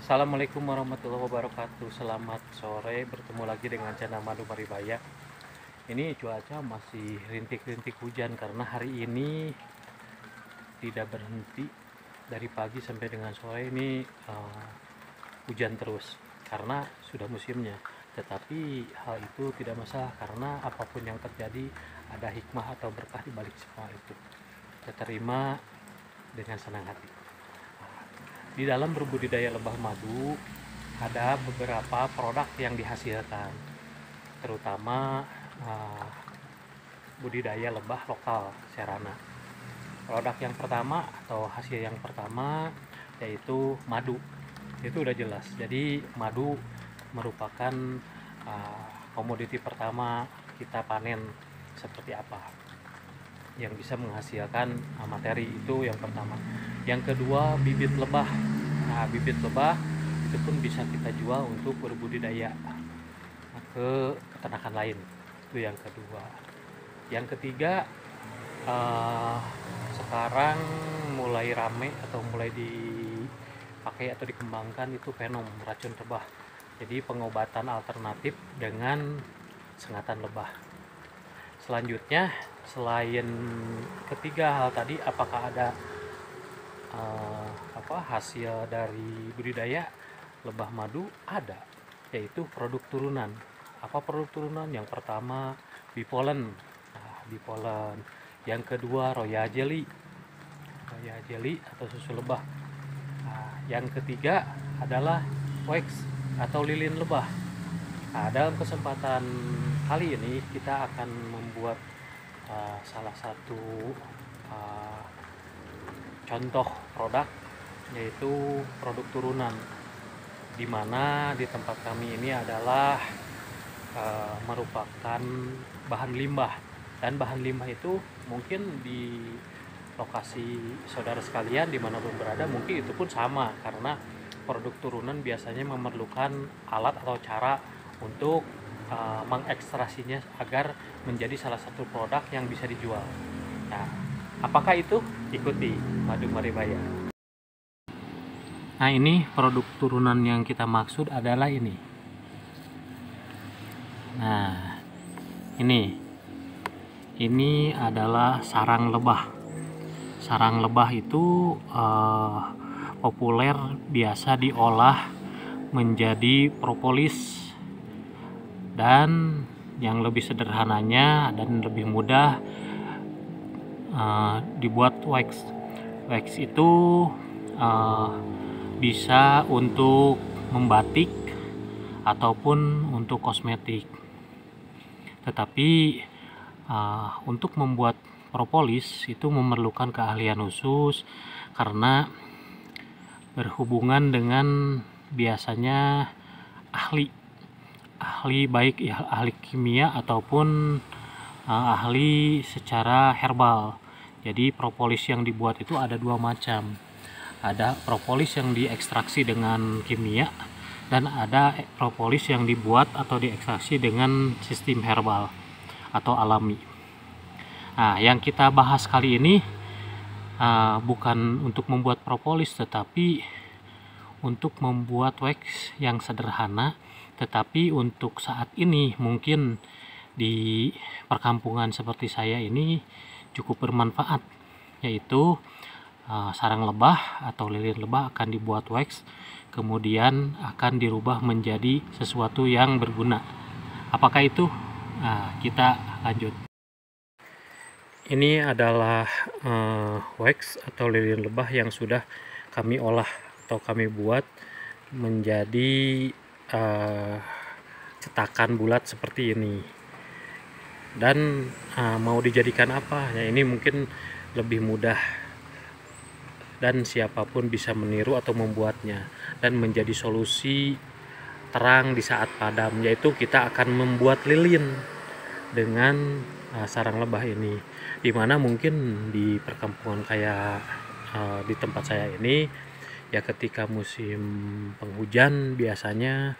Assalamualaikum warahmatullahi wabarakatuh. Selamat sore, bertemu lagi dengan channel Madu Maribaya. Ini cuaca masih rintik-rintik hujan karena hari ini tidak berhenti. Dari pagi sampai dengan sore ini hujan terus karena sudah musimnya. Tetapi hal itu tidak masalah karena apapun yang terjadi ada hikmah atau berkah di balik semua itu. Kita terima dengan senang hati. Di dalam berbudidaya lebah madu ada beberapa produk yang dihasilkan, terutama budidaya lebah lokal serana. Produk yang pertama atau hasil yang pertama yaitu madu. Itu udah jelas. Jadi madu merupakan komoditi pertama kita panen seperti apa yang bisa menghasilkan materi. Itu yang pertama. Yang kedua, bibit lebah. Nah, bibit lebah itu pun bisa kita jual untuk berbudidaya ke peternakan lain. Itu yang kedua. Yang ketiga, sekarang mulai rame atau mulai dipakai atau dikembangkan itu venom, racun lebah. Jadi pengobatan alternatif dengan sengatan lebah. Selanjutnya, selain ketiga hal tadi, apakah ada hasil dari budidaya lebah madu? Ada, yaitu produk turunan. Apa produk turunan? Yang pertama bipolen. Nah, bipolen. Yang kedua royal jelly atau susu lebah. Nah, yang ketiga adalah wax atau lilin lebah. Nah, dalam kesempatan kali ini kita akan membuat salah satu contoh produk, yaitu produk turunan, di mana di tempat kami ini adalah merupakan bahan limbah, dan bahan limbah itu mungkin di lokasi saudara sekalian dimanapun berada mungkin itu pun sama, karena produk turunan biasanya memerlukan alat atau cara untuk mengekstrasinya agar menjadi salah satu produk yang bisa dijual. Nah, apakah itu? Ikuti Madu Maribaya. Nah, ini produk turunan yang kita maksud adalah ini. Nah, ini adalah sarang lebah. Sarang lebah itu populer biasa diolah menjadi propolis, dan yang lebih sederhananya dan lebih mudah dibuat wax. Wax itu bisa untuk membatik ataupun untuk kosmetik. Tetapi untuk membuat propolis itu memerlukan keahlian khusus, karena berhubungan dengan biasanya ahli baik ya ahli kimia ataupun ahli secara herbal. Jadi propolis yang dibuat itu ada dua macam. Ada propolis yang diekstraksi dengan kimia, dan ada propolis yang dibuat atau diekstraksi dengan sistem herbal atau alami. Nah, yang kita bahas kali ini bukan untuk membuat propolis, tetapi untuk membuat wax yang sederhana, tetapi untuk saat ini mungkin di perkampungan seperti saya ini cukup bermanfaat, yaitu sarang lebah atau lilin lebah akan dibuat wax, kemudian akan dirubah menjadi sesuatu yang berguna. Apakah itu? Nah, kita lanjut. Ini adalah wax atau lilin lebah yang sudah kami olah atau kami buat menjadi cetakan bulat seperti ini. Dan mau dijadikan apa? Ya, ini mungkin lebih mudah dan siapapun bisa meniru atau membuatnya dan menjadi solusi terang di saat padam, yaitu kita akan membuat lilin dengan sarang lebah ini, dimana mungkin di perkampungan kayak di tempat saya ini ya, ketika musim penghujan biasanya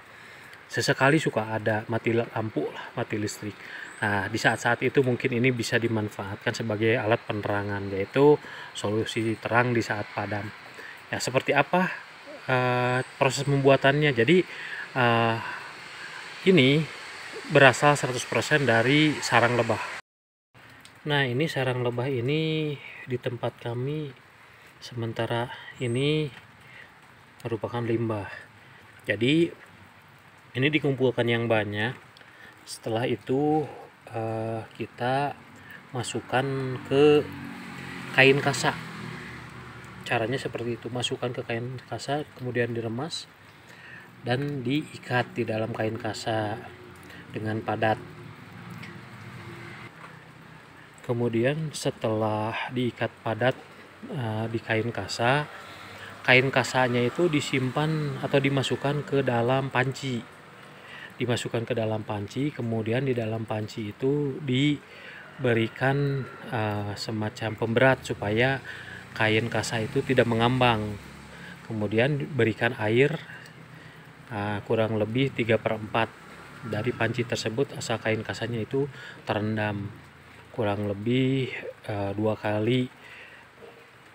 sesekali suka ada mati lampu lah, mati listrik. Nah, di saat-saat itu mungkin ini bisa dimanfaatkan sebagai alat penerangan, yaitu solusi terang di saat padam. Ya, seperti apa proses pembuatannya. Jadi ini berasal 100% dari sarang lebah. Nah, ini sarang lebah ini di tempat kami sementara ini merupakan limbah. Jadi ini dikumpulkan yang banyak. Setelah itu kita masukkan ke kain kasa. Caranya seperti itu, masukkan ke kain kasa, kemudian diremas dan diikat di dalam kain kasa dengan padat. Kemudian setelah diikat padat di kain kasanya itu disimpan atau dimasukkan ke dalam panci. Kemudian di dalam panci itu diberikan semacam pemberat supaya kain kasa itu tidak mengambang. Kemudian diberikan air kurang lebih 3/4 dari panci tersebut asal kain kasanya itu terendam kurang lebih 2 kali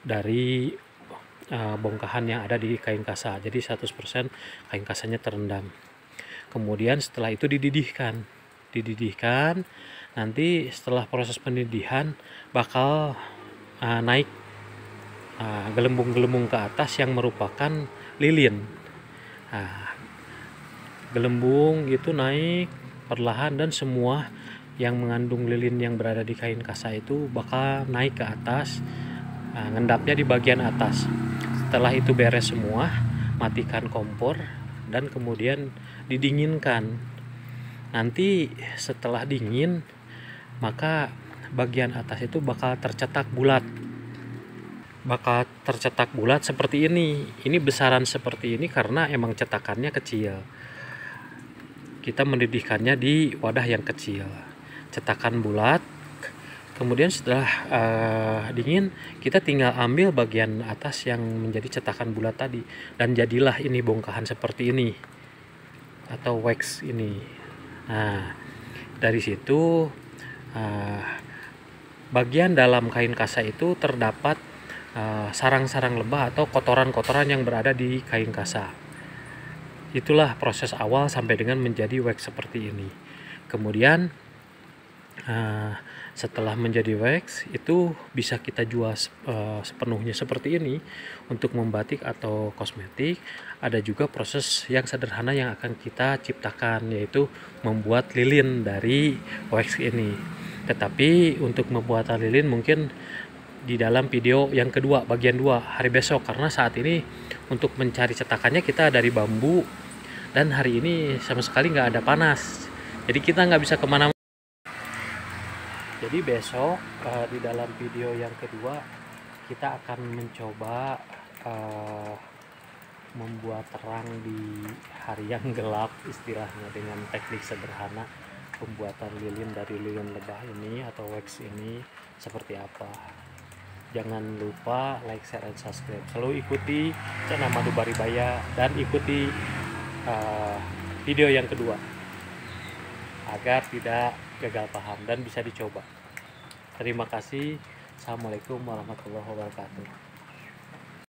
dari bongkahan yang ada di kain kasa. Jadi 100% kain kasanya terendam. Kemudian setelah itu dididihkan. Nanti setelah proses pendidihan bakal naik gelembung-gelembung ke atas yang merupakan lilin. Gelembung itu naik perlahan dan semua yang mengandung lilin yang berada di kain kasa itu bakal naik ke atas, ngendapnya di bagian atas. Setelah itu beres semua, matikan kompor dan kemudian didinginkan. Nanti setelah dingin, maka bagian atas itu bakal tercetak bulat. Seperti ini. Ini besaran seperti ini karena emang cetakannya kecil. Kita mendidihkannya di wadah yang kecil. Cetakan bulat. Kemudian setelah dingin, kita tinggal ambil bagian atas yang menjadi cetakan bulat tadi, dan jadilah ini bongkahan seperti ini atau wax ini. Nah, dari situ bagian dalam kain kasa itu terdapat sarang-sarang lebah atau kotoran-kotoran yang berada di kain kasa. Itulah proses awal sampai dengan menjadi wax seperti ini. Kemudian setelah menjadi wax itu bisa kita jual sepenuhnya seperti ini untuk membatik atau kosmetik. Ada juga proses yang sederhana yang akan kita ciptakan, yaitu membuat lilin dari wax ini. Tetapi untuk pembuatan lilin mungkin di dalam video yang kedua, bagian 2 hari besok, karena saat ini untuk mencari cetakannya kita dari bambu dan hari ini sama sekali nggak ada panas, jadi kita nggak bisa kemana-mana. Jadi besok di dalam video yang kedua kita akan mencoba membuat terang di hari yang gelap istilahnya dengan teknik sederhana pembuatan lilin dari lilin lebah ini atau wax ini seperti apa. Jangan lupa like, share, dan subscribe. Selalu ikuti channel Madu Baribaya dan ikuti video yang kedua agar tidak gagal paham dan bisa dicoba. Terima kasih. Assalamualaikum warahmatullahi wabarakatuh.